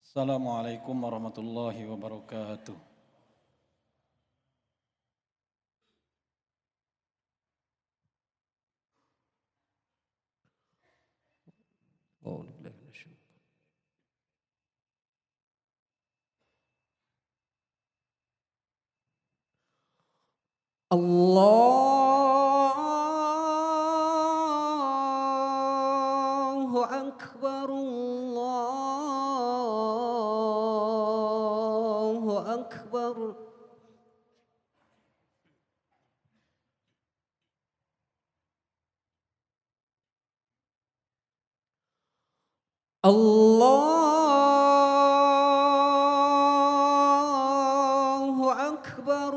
Assalamualaikum warahmatullahi wabarakatuh. Allahu Akbar, Allahu Akbar. Allahu Akbar,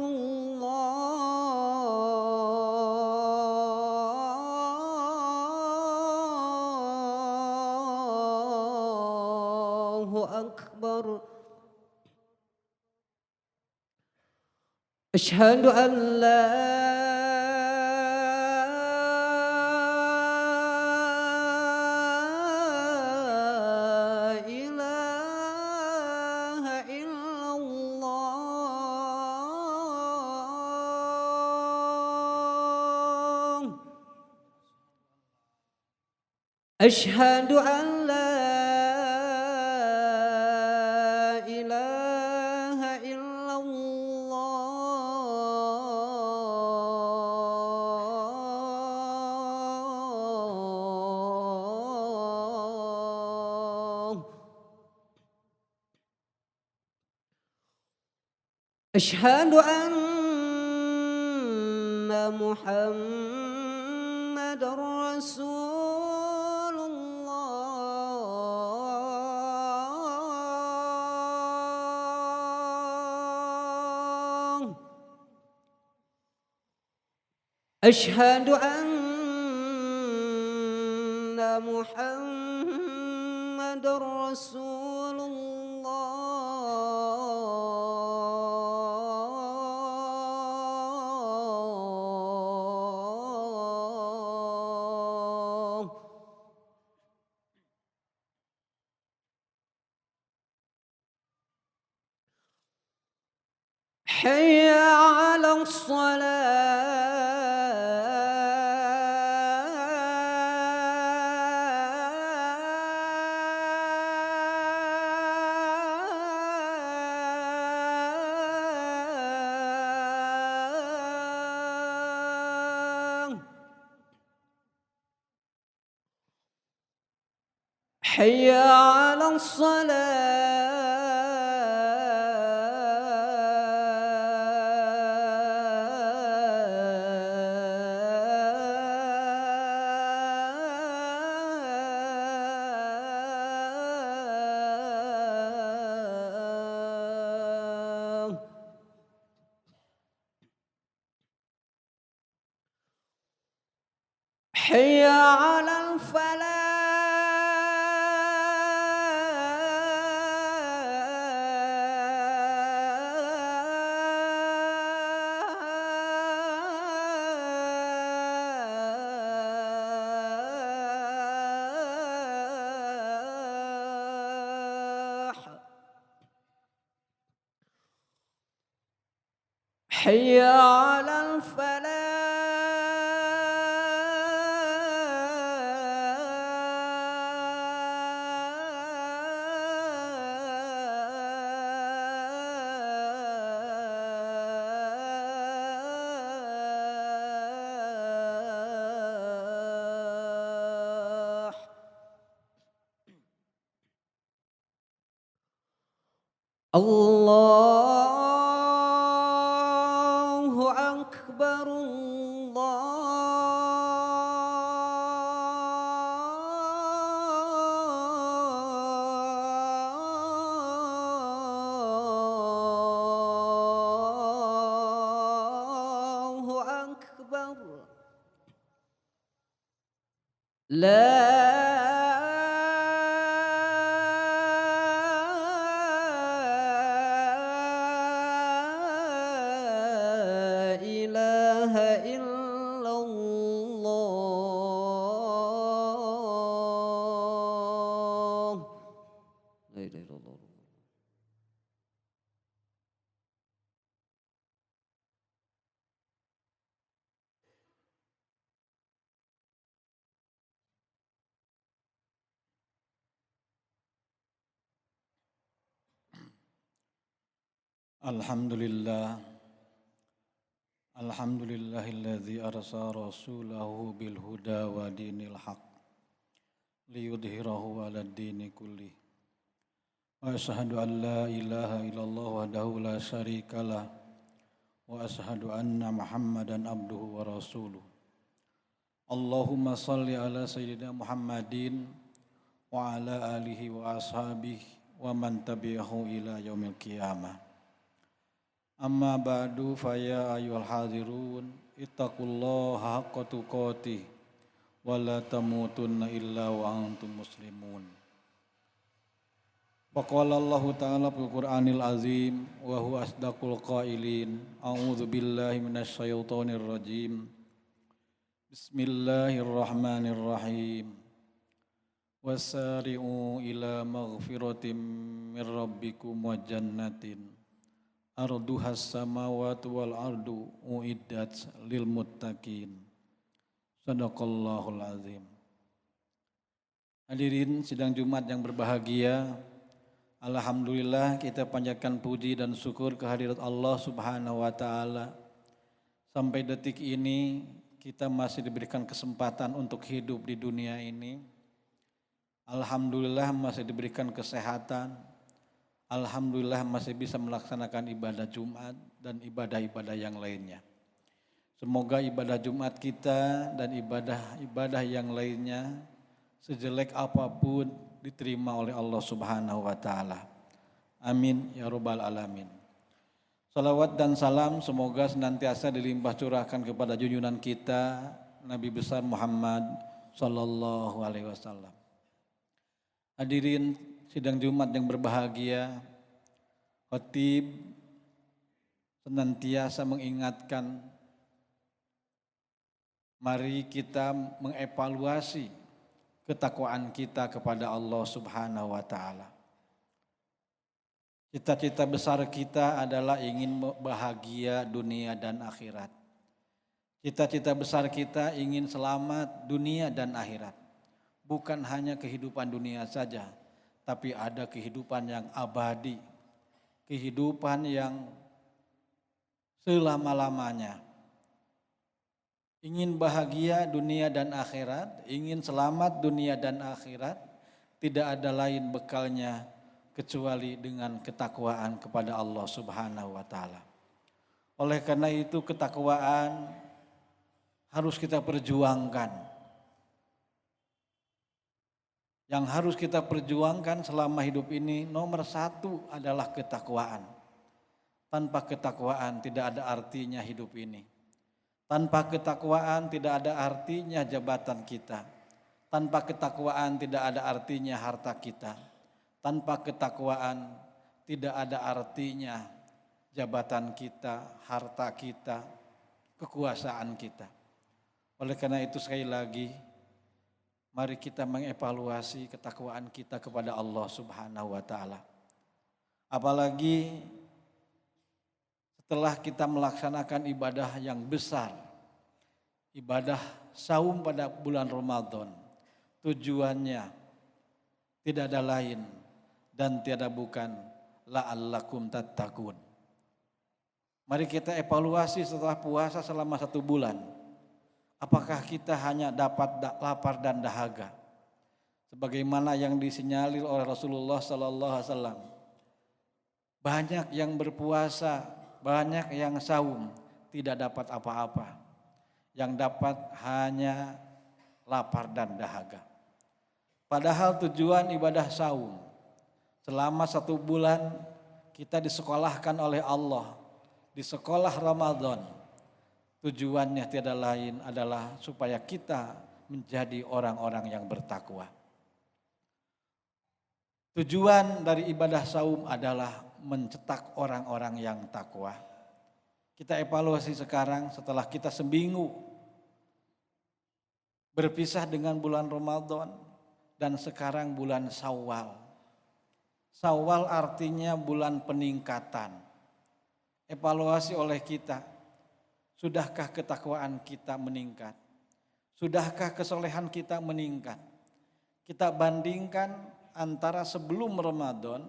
Allahu Akbar. Asyhadu an la ilaha illallah. Asyhadu an la ilaha illallah. Asyhadu anna Muhammadar Rasulullah. Asyhadu anna Muhammadar Rasulullah. Hayya 'alas shalah. Hayya 'alas shalah. Hayya 'alal falah. Hayya 'alal falah. Allahu Akbar, Allahu Akbar. La ilaha illallah. La ilaha illallah. Alhamdulillah. Alhamdulillahilladzi arsa rasulahu bil huda wa dinil haq liyudhhirahu 'alad dini kullih. Wa asyhadu an la ilaha illallah wahdahu la syarikalah wa asyhadu anna Muhammadan abduhu wa rasuluh. Allahumma shalli ala sayyidina Muhammadin wa ala alihi wa ashabihi wa man tabi'ahu ila yaumil qiyamah. Amma ba'du fa ya ayyuhal hadirun ittaqullaha haqqa tuqatih wa la tamutunna illa wa antum muslimun. Faqala Allah ta'ala fil Qur'anil azim wa huwa asdaqul qailin. A'udzu billahi minasy syaithanir rajim. Bismillahirrahmanirrahim. Wasari'u ila maghfiratin min rabbikum wa jannatin arduhas samawati wal ardu uiddat lil muttaqin. Shadaqallahul azim. Hadirin sidang Jumat yang berbahagia, alhamdulillah kita panjatkan puji dan syukur kehadirat Allah Subhanahu wa taala. Sampai detik ini kita masih diberikan kesempatan untuk hidup di dunia ini. Alhamdulillah masih diberikan kesehatan. Alhamdulillah masih bisa melaksanakan ibadah Jumat dan ibadah-ibadah yang lainnya. Semoga ibadah Jumat kita dan ibadah-ibadah yang lainnya sejelek apapun diterima oleh Allah Subhanahu wa taala. Amin ya rabbal alamin. Salawat dan salam semoga senantiasa dilimpah curahkan kepada junjungan kita Nabi besar Muhammad sallallahu alaihi wasallam. Hadirin sidang Jumat yang berbahagia, khatib senantiasa mengingatkan mari kita mengevaluasi ketakwaan kita kepada Allah Subhanahu wa taala. Cita-cita besar kita adalah ingin bahagia dunia dan akhirat. Cita-cita besar kita ingin selamat dunia dan akhirat. Bukan hanya kehidupan dunia saja, tapi ada kehidupan yang abadi, kehidupan yang selama-lamanya. Ingin bahagia dunia dan akhirat, ingin selamat dunia dan akhirat, tidak ada lain bekalnya kecuali dengan ketakwaan kepada Allah Subhanahu wa taala. Oleh karena itu ketakwaan harus kita perjuangkan. Yang harus kita perjuangkan selama hidup ini nomor satu adalah ketakwaan. Tanpa ketakwaan tidak ada artinya hidup ini. Tanpa ketakwaan tidak ada artinya jabatan kita. Tanpa ketakwaan tidak ada artinya harta kita. Tanpa ketakwaan tidak ada artinya jabatan kita, harta kita, kekuasaan kita. Oleh karena itu sekali lagi, mari kita mengevaluasi ketakwaan kita kepada Allah Subhanahu wa taala. Apalagi setelah kita melaksanakan ibadah yang besar, ibadah saum pada bulan Ramadan, tujuannya tidak ada lain dan tiada bukan la'allakum tattaqun. Mari kita evaluasi setelah puasa selama 1 bulan. Apakah kita hanya dapat lapar dan dahaga? Sebagaimana yang disinyalir oleh Rasulullah sallallahu alaihi wasallam. Banyak yang berpuasa, banyak yang saum, tidak dapat apa-apa. Yang dapat hanya lapar dan dahaga. Padahal tujuan ibadah saum selama 1 bulan kita disekolahkan oleh Allah di sekolah Ramadan. Tujuannya tiada lain adalah supaya kita menjadi orang-orang yang bertakwa. Tujuan dari ibadah saum adalah mencetak orang-orang yang takwa. Kita evaluasi sekarang setelah kita seminggu berpisah dengan bulan Ramadan dan sekarang bulan Syawal. Syawal artinya bulan peningkatan. Evaluasi oleh kita. Sudahkah ketakwaan kita meningkat? Sudahkah kesolehan kita meningkat? Kita bandingkan antara sebelum Ramadan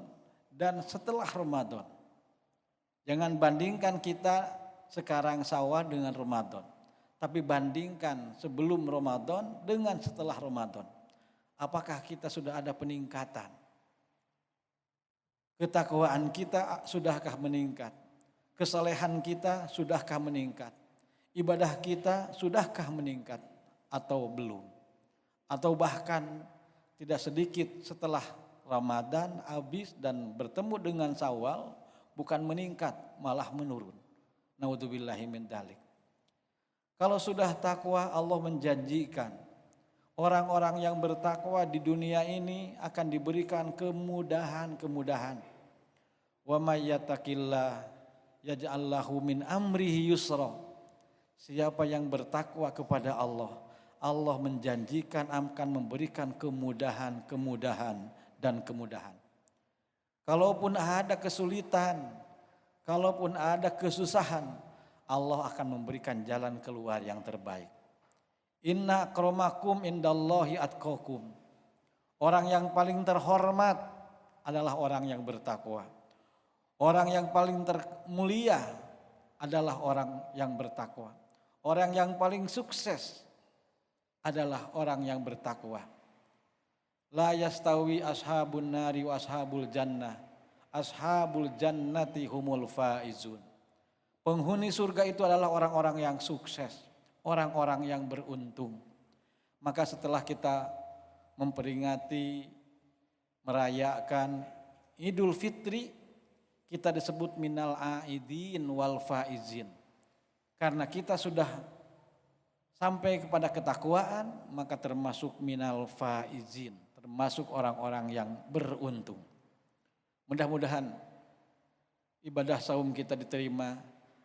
dan setelah Ramadan. Jangan bandingkan kita sekarang Syawal dengan Ramadan. Tapi bandingkan sebelum Ramadan dengan setelah Ramadan. Apakah kita sudah ada peningkatan? Ketakwaan kita sudahkah meningkat? Kesalehan kita sudahkah meningkat? Ibadah kita sudahkah meningkat atau belum? Atau bahkan tidak sedikit setelah Ramadan habis dan bertemu dengan Syawal bukan meningkat malah menurun. Naudzubillahi min dzalik. Kalau sudah takwa, Allah menjanjikan orang-orang yang bertakwa di dunia ini akan diberikan kemudahan-kemudahan. Wa may yattaqillah yaj'al lahu min amrihi yusra. Siapa yang bertakwa kepada Allah, Allah menjanjikan akan memberikan kemudahan-kemudahan dan kemudahan. Kalaupun ada kesulitan, kalaupun ada kesusahan, Allah akan memberikan jalan keluar yang terbaik. Inna akramakum indallahi atqakum. Orang yang paling terhormat adalah orang yang bertakwa. Orang yang paling termulia adalah orang yang bertakwa. Orang yang paling sukses adalah orang yang bertakwa. La yastawi ashabun nari wa ashabul jannah. Ashabul jannati humul faizun. Penghuni surga itu adalah orang-orang yang sukses, orang-orang yang beruntung. Maka setelah kita memperingati, merayakan Idul Fitri, kita disebut minal aidin wal faizin. Karena kita sudah sampai kepada ketakwaan, maka termasuk minal faizin, termasuk orang-orang yang beruntung. Mudah-mudahan ibadah saum kita diterima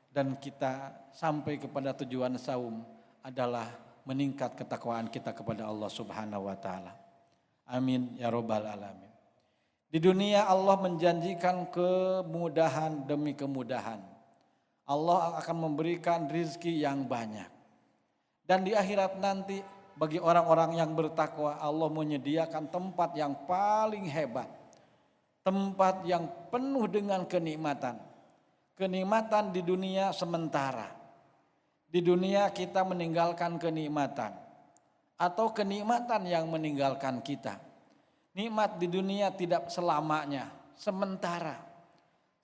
dan kita sampai kepada tujuan saum adalah meningkat ketakwaan kita kepada Allah Subhanahu wa taala. Amin ya rabbal alamin. Di dunia Allah menjanjikan kemudahan demi kemudahan. Allah akan memberikan rizki yang banyak. Dan di akhirat nanti bagi orang-orang yang bertakwa, Allah menyediakan tempat yang paling hebat. Tempat yang penuh dengan kenikmatan. Kenikmatan di dunia sementara. Di dunia kita meninggalkan kenikmatan. Atau kenikmatan yang meninggalkan kita. Nikmat di dunia tidak selamanya, sementara.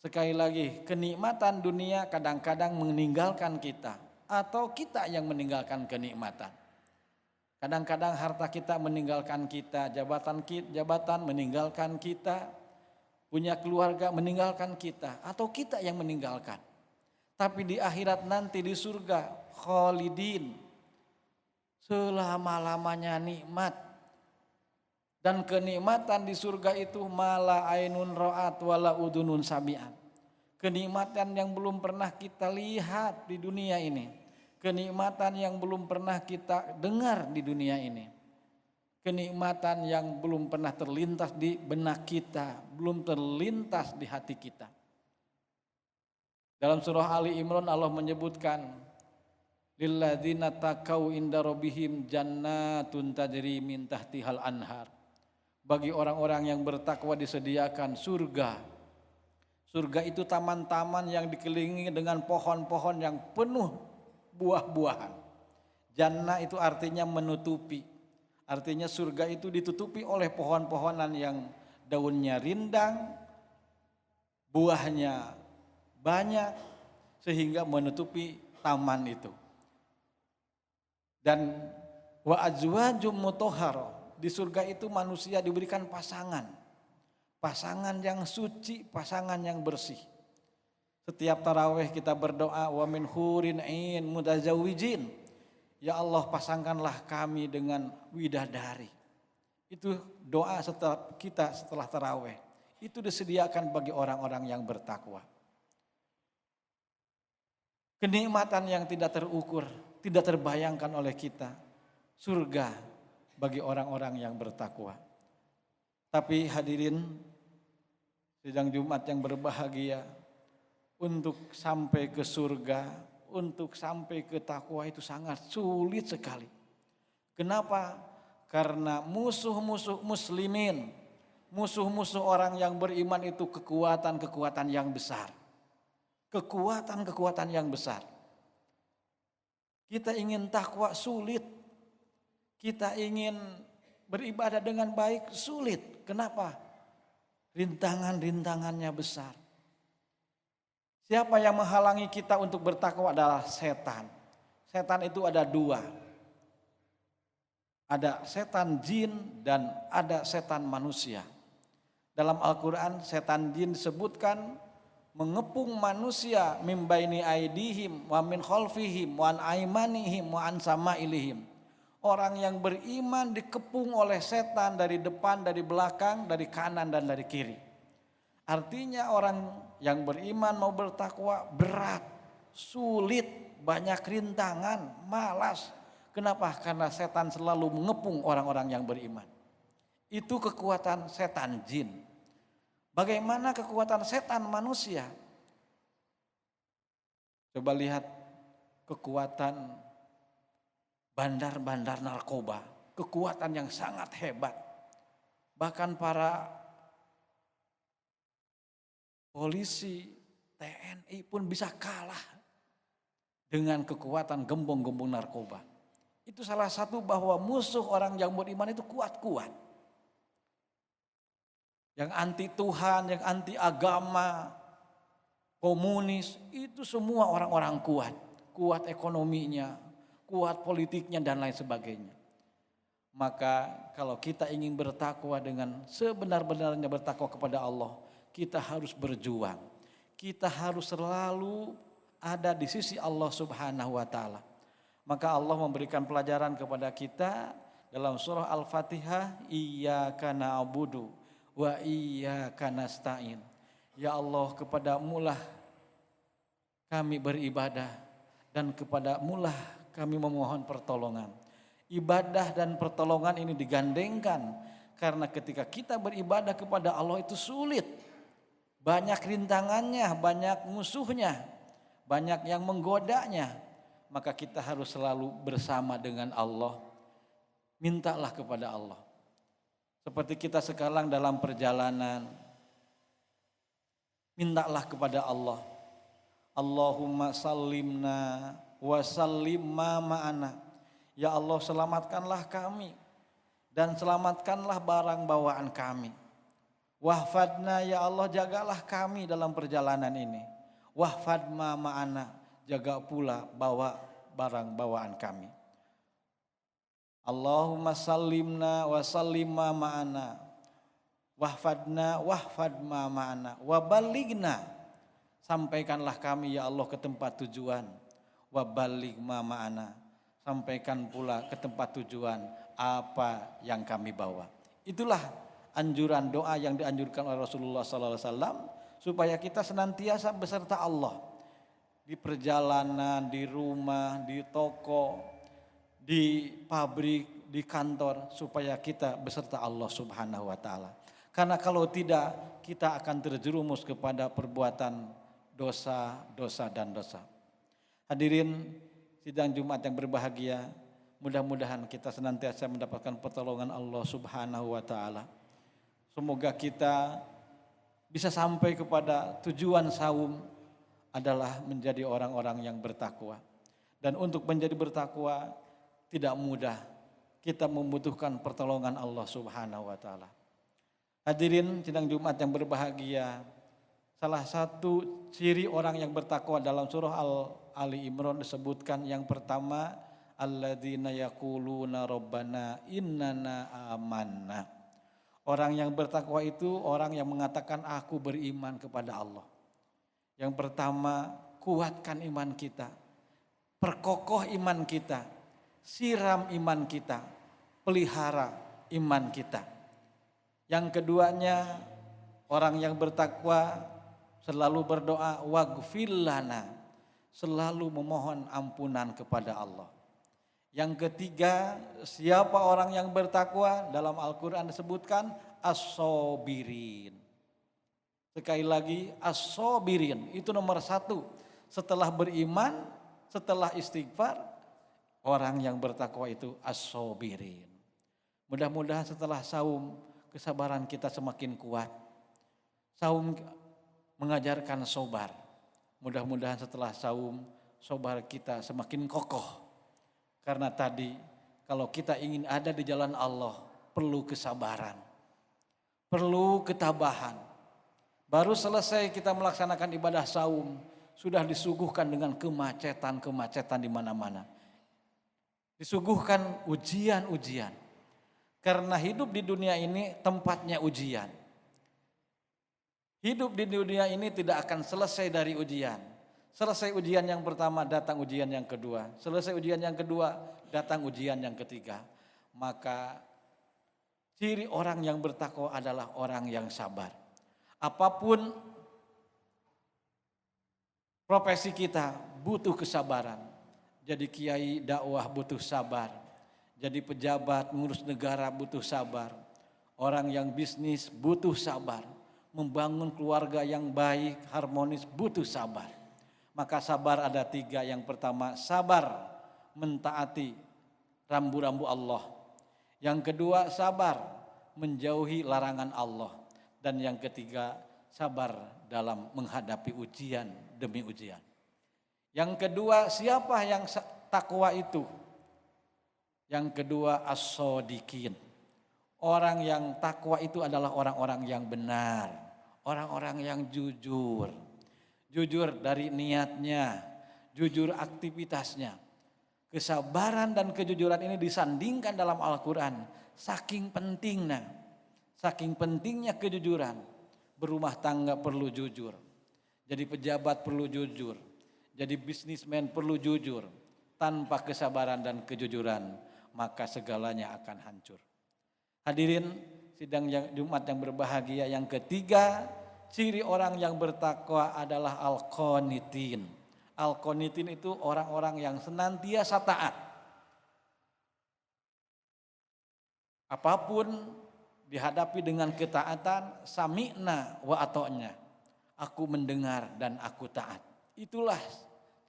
Sekali lagi, kenikmatan dunia kadang-kadang meninggalkan kita. Atau kita yang meninggalkan kenikmatan. Kadang-kadang harta kita meninggalkan kita, jabatan meninggalkan kita, punya keluarga meninggalkan kita, atau kita yang meninggalkan. Tapi di akhirat nanti di surga, khalidin, selama-lamanya nikmat. Dan kenikmatan di surga itu mala ainun ra'at wala udunun sami'at. Kenikmatan yang belum pernah kita lihat di dunia ini. Kenikmatan yang belum pernah kita dengar di dunia ini. Kenikmatan yang belum pernah terlintas di benak kita, belum terlintas di hati kita. Dalam surah Ali Imran Allah menyebutkan, lilladzina taqau inda rabbihim jannatun tajri min tahtihal anhar. Bagi orang-orang yang bertakwa disediakan surga. Surga itu taman-taman yang dikelilingi dengan pohon-pohon yang penuh buah-buahan. Jannah itu artinya menutupi. Artinya surga itu ditutupi oleh pohon-pohonan yang daunnya rindang, buahnya banyak, sehingga menutupi taman itu. Dan wa azwajum mutahharah, di surga itu manusia diberikan pasangan. Pasangan yang suci, pasangan yang bersih. Setiap tarawih kita berdoa, wa min hurin ain mutazawijin. Ya Allah, pasangkanlah kami dengan widadari. Itu doa setelah tarawih. Itu disediakan bagi orang-orang yang bertakwa. Kenikmatan yang tidak terukur, tidak terbayangkan oleh kita. Surga bagi orang-orang yang bertakwa. Tapi hadirin sidang Jumat yang berbahagia, untuk sampai ke surga, untuk sampai ke takwa itu sangat sulit sekali. Kenapa? Karena musuh-musuh muslimin, musuh-musuh orang yang beriman itu kekuatan-kekuatan yang besar. kekuatan-kekuatan yang besar. Kita ingin takwa sulit. Kita ingin beribadah dengan baik sulit. Kenapa? Rintangan-rintangannya besar. Siapa yang menghalangi kita untuk bertakwa adalah setan. Setan itu ada dua. Ada setan jin dan ada setan manusia. Dalam Al-Quran setan jin disebutkan mengepung manusia min baini aidihim wa min khalfihim wa an aimanihim wa an samailihim. Orang yang beriman dikepung oleh setan dari depan, dari belakang, dari kanan dan dari kiri. Artinya orang yang beriman mau bertakwa berat, sulit, banyak rintangan, malas. Kenapa? Karena setan selalu mengepung orang-orang yang beriman. Itu kekuatan setan jin. Bagaimana kekuatan setan manusia? Coba lihat kekuatan bandar-bandar narkoba. Kekuatan yang sangat hebat. Bahkan para polisi, TNI pun bisa kalah dengan kekuatan gembong-gembong narkoba. Itu salah satu bahwa musuh orang yang beriman itu kuat-kuat. Yang anti Tuhan, yang anti agama, komunis, itu semua orang-orang kuat. Kuat ekonominya, kuat politiknya dan lain sebagainya. Maka kalau kita ingin bertakwa dengan sebenar-benarnya bertakwa kepada Allah, kita harus berjuang. Kita harus selalu ada di sisi Allah Subhanahu wa taala. Maka Allah memberikan pelajaran kepada kita dalam surah Al-Fatihah, iyyaka na'budu wa iyyaka nasta'in. Ya Allah, kepadaMu-lah kami beribadah dan kepadaMu-lah kami memohon pertolongan. Ibadah dan pertolongan ini digandengkan karena ketika kita beribadah kepada Allah itu sulit. Banyak rintangannya, banyak musuhnya, banyak yang menggodanya. Maka kita harus selalu bersama dengan Allah. Mintalah kepada Allah. Seperti kita sekarang dalam perjalanan. Mintalah kepada Allah. Allahumma sallimna wa sallim ma ma'ana. Ya Allah, selamatkanlah kami dan selamatkanlah barang bawaan kami. Wahfadna, ya Allah, jagalah kami dalam perjalanan ini. Wahfad ma ma'ana, jaga pula bawa barang bawaan kami. Allahumma sallimna wa sallim ma ma'ana. Wahfadna wahfad ma ma'ana. Wabaligna, sampaikanlah kami ya Allah ke tempat tujuan. Wabalig ma ma'ana, sampaikan pula ke tempat tujuan apa yang kami bawa. Itulah anjuran doa yang dianjurkan oleh Rasulullah SAW supaya kita senantiasa beserta Allah di perjalanan, di rumah, di toko, di pabrik, di kantor, supaya kita beserta Allah Subhanahu wa taala. Karena kalau tidak, kita akan terjerumus kepada perbuatan dosa, dosa dan dosa. Hadirin sidang Jumat yang berbahagia, mudah-mudahan kita senantiasa mendapatkan pertolongan Allah Subhanahu wa taala. Semoga kita bisa sampai kepada tujuan saum adalah menjadi orang-orang yang bertakwa. Dan untuk menjadi bertakwa tidak mudah. Kita membutuhkan pertolongan Allah Subhanahu wa taala. Hadirin sidang Jumat yang berbahagia, salah satu ciri orang yang bertakwa dalam surah Ali Imran disebutkan yang pertama, alladzina yaquluna rabbana innana amanna. Orang yang bertakwa itu orang yang mengatakan aku beriman kepada Allah. Yang pertama, kuatkan iman kita, perkokoh iman kita, siram iman kita, pelihara iman kita. Yang keduanya, orang yang bertakwa selalu berdoa waghfir lana, selalu memohon ampunan kepada Allah. Yang ketiga, siapa orang yang bertakwa dalam Al-Quran disebutkan as-sobirin. Sekali lagi as-sobirin itu nomor satu. Setelah beriman, setelah istighfar, orang yang bertakwa itu as-sobirin. Mudah-mudahan setelah saum kesabaran kita semakin kuat. Saum mengajarkan sobar, Mudah-mudahan setelah saum sabar kita semakin kokoh. Karena tadi kalau kita ingin ada di jalan Allah perlu kesabaran, perlu ketabahan. Baru selesai kita melaksanakan ibadah saum sudah disuguhkan dengan kemacetan di mana-mana. Disuguhkan ujian-ujian. Karena hidup di dunia ini tempatnya ujian. Hidup di dunia ini tidak akan selesai dari ujian. Selesai ujian yang pertama, datang ujian yang kedua. Selesai ujian yang kedua, datang ujian yang ketiga. Maka ciri orang yang bertakwa adalah orang yang sabar. Apapun profesi kita butuh kesabaran. Jadi kiai dakwah butuh sabar. Jadi pejabat ngurus negara butuh sabar. Orang yang bisnis butuh sabar. Membangun keluarga yang baik, harmonis butuh sabar. Maka sabar ada 3. Yang pertama sabar mentaati rambu-rambu Allah. Yang kedua sabar menjauhi larangan Allah. Dan yang ketiga sabar dalam menghadapi ujian demi ujian. Yang kedua siapa yang takwa itu? Yang kedua as-shodiqin. Orang yang takwa itu adalah orang-orang yang benar. Orang-orang yang jujur. Jujur dari niatnya, jujur aktivitasnya. Kesabaran dan kejujuran ini disandingkan dalam Al-Quran. Saking pentingnya kejujuran. Berumah tangga perlu jujur. Jadi pejabat perlu jujur. Jadi bisnismen perlu jujur. Tanpa kesabaran dan kejujuran, maka segalanya akan hancur. Hadirin sidang Jumat yang berbahagia, yang ketiga, ciri orang yang bertakwa adalah al-qanitin. Al-qanitin itu orang-orang yang senantiasa taat. Apapun dihadapi dengan ketaatan, sami'na wa ata'na. Aku mendengar dan aku taat. Itulah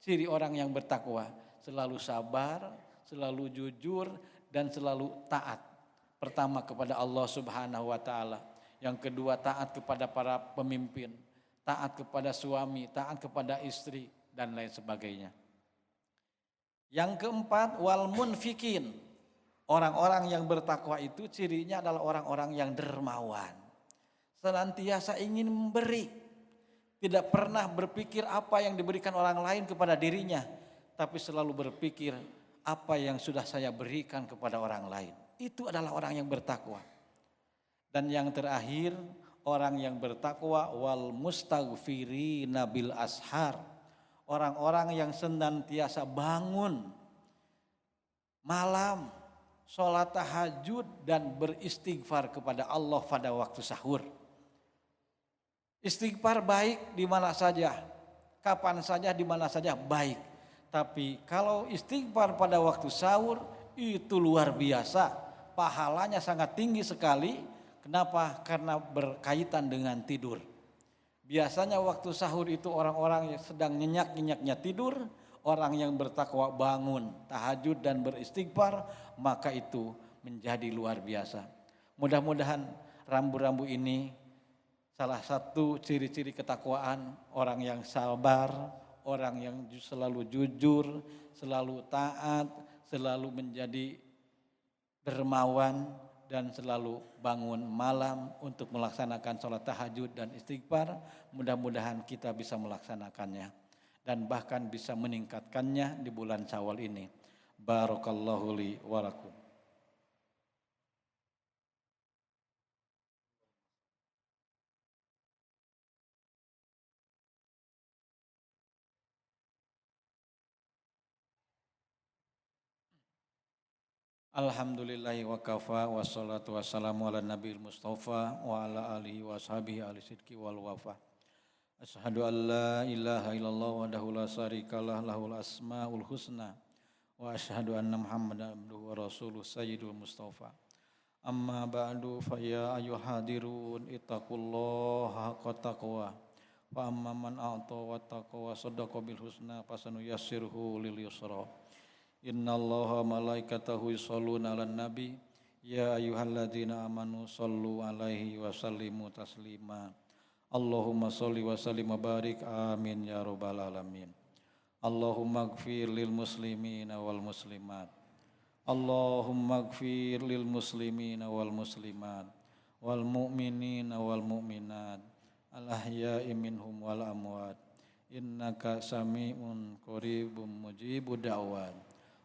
ciri orang yang bertakwa. Selalu sabar, selalu jujur, dan selalu taat. Pertama kepada Allah Subhanahu wa ta'ala. Yang kedua taat kepada para pemimpin. Taat kepada suami, taat kepada istri, dan lain sebagainya. Yang keempat wal munfikin. Orang-orang yang bertakwa itu cirinya adalah orang-orang yang dermawan. Senantiasa ingin memberi. Tidak pernah berpikir apa yang diberikan orang lain kepada dirinya. Tapi selalu berpikir apa yang sudah saya berikan kepada orang lain. Itu adalah orang yang bertakwa. Dan yang terakhir, orang yang bertakwa wal mustaghfirina bil ashar. Orang-orang yang senantiasa bangun malam, sholat tahajud dan beristighfar kepada Allah pada waktu sahur. Istighfar baik di mana saja, kapan saja, di mana saja baik. Tapi kalau istighfar pada waktu sahur itu luar biasa, pahalanya sangat tinggi sekali. Kenapa? Karena berkaitan dengan tidur. Biasanya waktu sahur itu orang-orang yang sedang nyenyak-nyenyaknya tidur, orang yang bertakwa bangun, tahajud dan beristighfar, maka itu menjadi luar biasa. Mudah-mudahan rambu-rambu ini salah satu ciri-ciri ketakwaan, orang yang sabar, orang yang selalu jujur, selalu taat, selalu menjadi dermawan, dan selalu bangun malam untuk melaksanakan sholat tahajud dan istighfar. Mudah-mudahan kita bisa melaksanakannya dan bahkan bisa meningkatkannya di bulan Syawal ini. Barakallahu li wa lakum. Alhamdulillahi wa kafa wa salatu wassalamu ala nabiyil mustafa wa ala alihi wa sahbihi ahli sidki wal wafa. Asyhadu an la ilaha illallah wahdahu la syarikalah lahul asmaul husna wa asyhadu anna Muhammadan abduhu wa rasuluh sayyidul mustafa. Amma ba'du fa ya ayyuhadirun ittaqullaha haqqa taqwa. Fa amma man a'ta wa taqwa sadaqa bil husna fasanuyassirhu lil yusra. Innallaha malaikatahu yusholluna 'alan nabi ya ayyuhalladzina amanu shallu 'alaihi wa sallimu taslima. Allahumma sholli wa sallim wa barik amin ya rabbal alamin. Allahumma ighfir lil muslimina wal muslimat. Allahumma ighfir lil muslimina wal muslimat wal mu'minina wal mu'minat al ahya'i minhum wal amwat. Innaka sami'un qaribun mujibud da'wat.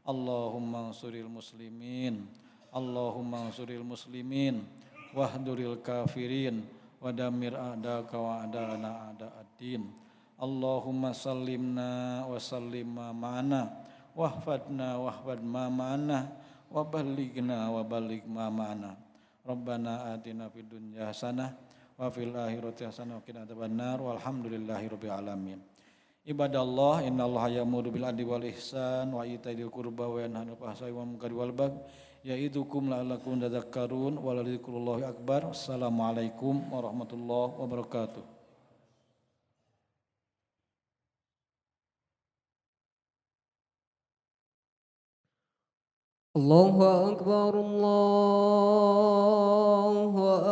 Allahumma ansuril muslimin. Allahumma ansuril muslimin wahduril kafirin wa damir a'daka wa a'da'ana a'da'ad-din. Allahumma sallimna wa sallim ma ma'ana wahfadna wahfad ma ma'ana wa ballighna wa balligh ma ma'ana. Rabbana atina fid dunya hasanah wa fil akhirati hasanah wa qina adzabannar walhamdulillahi rabbil alamin. Ibadallah, innallaha ya'muru bil adli wal ihsan wa ita'i dzil qurba wa yanha 'anil fahsya'i wal munkari wal baghi ya'idukum la'allakum tadhakkarun wa ladzikrullahi akbar. Assalamualaikum warahmatullahi wabarakatuh. الله أكبر الله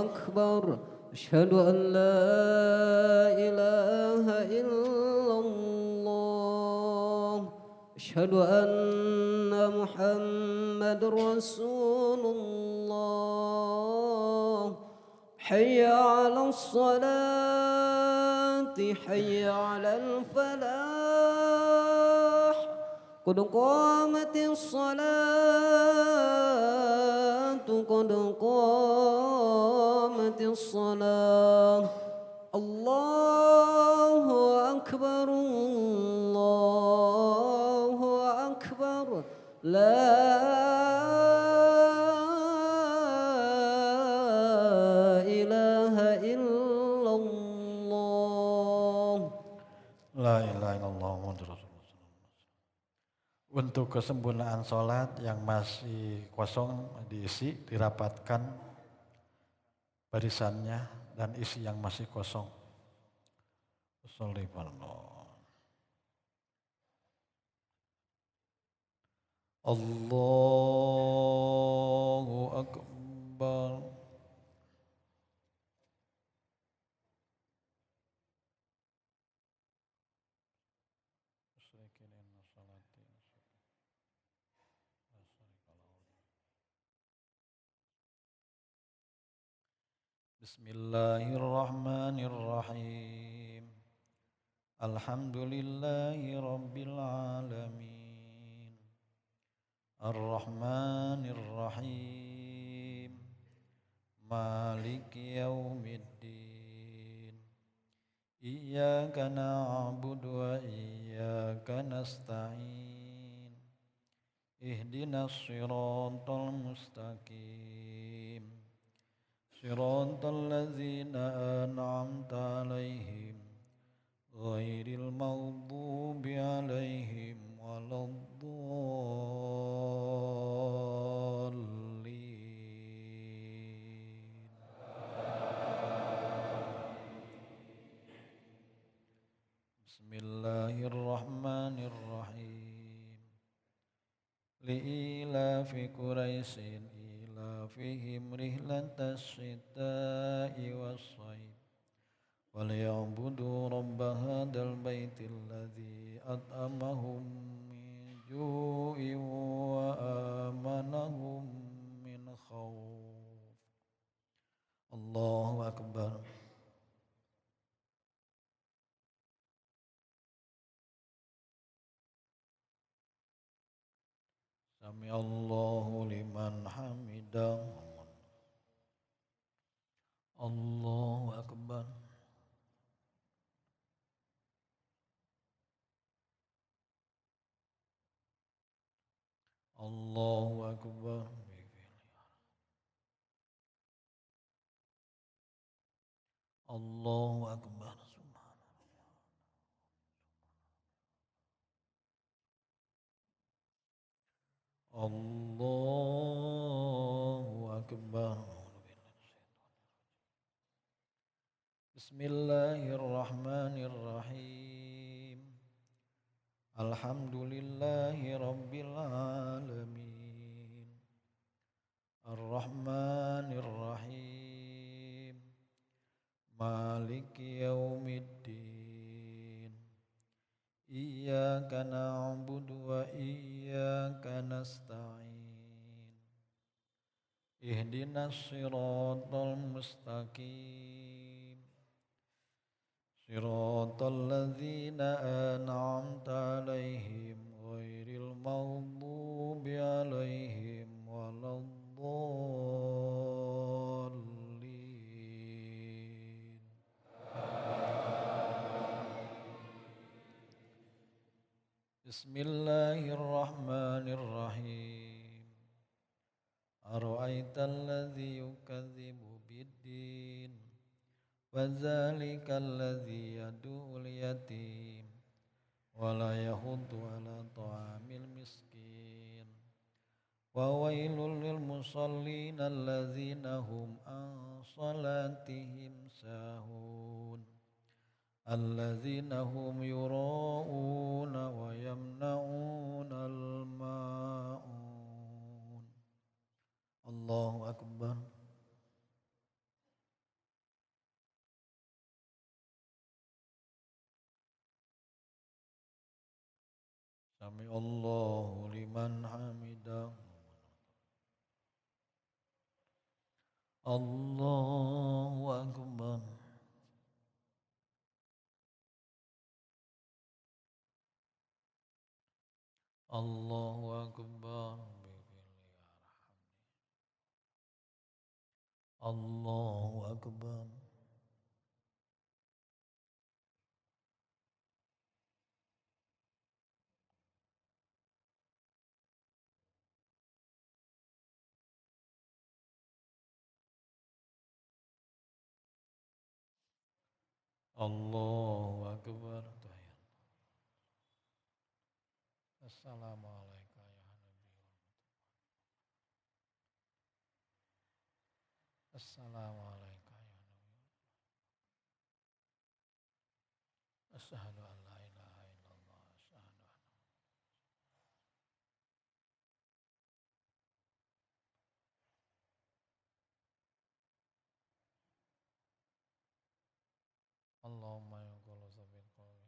أكبر أشهد أن لا إله إلا الله أشهد أن محمد رسول الله حي على الصلاة حي على الفلاح قد قامت الصلاة قد قامت الصلاة الله أكبر الله أكبر لا إله إلا الله. La ilaha illallah Muhammadur Rasulullah. Untuk kesempurnaan sholat yang masih kosong diisi, dirapatkan barisannya dan isi yang masih kosong. Allahu Akbar. Bismillahirrahmanirrahim. Alhamdulillahi rabbil alamin. Ar-Rahmanir-Rahim. Maliki yaumiddin. Iyyaka na'budu wa iyyaka nasta'in. Ihdinas siratal mustaqim. Siratal ladzina an'amta 'alaihim ghairil maghdubi 'alaihim waladdallin. Bismillahirrahmanirrahim. Li'ilafi Quraisyin fihim rihlatas syita'i was-sayf walyabudu rabb hadzal baitil ladzi at'amahum min ju'in wa amanahum min khauf. Allahu akbar. Sami Allahu liman hamidah. Allahu akbar. Allahu akbar. Allahu akbar. Allahu akbar. Bismillahirrahmanirrahim. Alhamdulillahi rabbil alamin. Ar-Rahmanirrahim. مالك يوم الدين إياك نعبد وإياك نستعين اهدنا الصراط المستقيم صراط الذين أنعمت عليهم غير المغضوب عليهم ولا الضالين. بسم الله الرحمن الرحيم. أرأيت الذي يكذب بالدين وذلك الذي يدعو اليتيم ولا يحض على طعام المسكين وويل للمصلين الذين هم عن صلاتهم ساهون الذين هم يراءون ويمنعون الماعون. الله أكبر. Sami Allahu liman hamidah. Allahu Akbar. Allahu Akbar. Allahu Akbar. Allahu Akbar. Assalamualaikum ya Nabi. Assalamualaikum ya Nabi. Asyhadu an la ilaha illallah. Asyhadu an Allahumma ya qulu sabil qawli.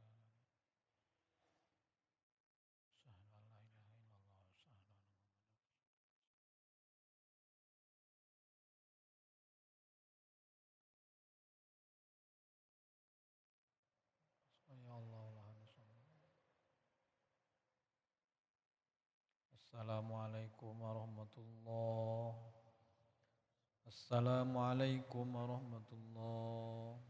Asyhadu an la ilaha illallah. Asyhadu an ya Allah la Assalamualaikum warahmatullahi. Assalamualaikum warahmatullahi.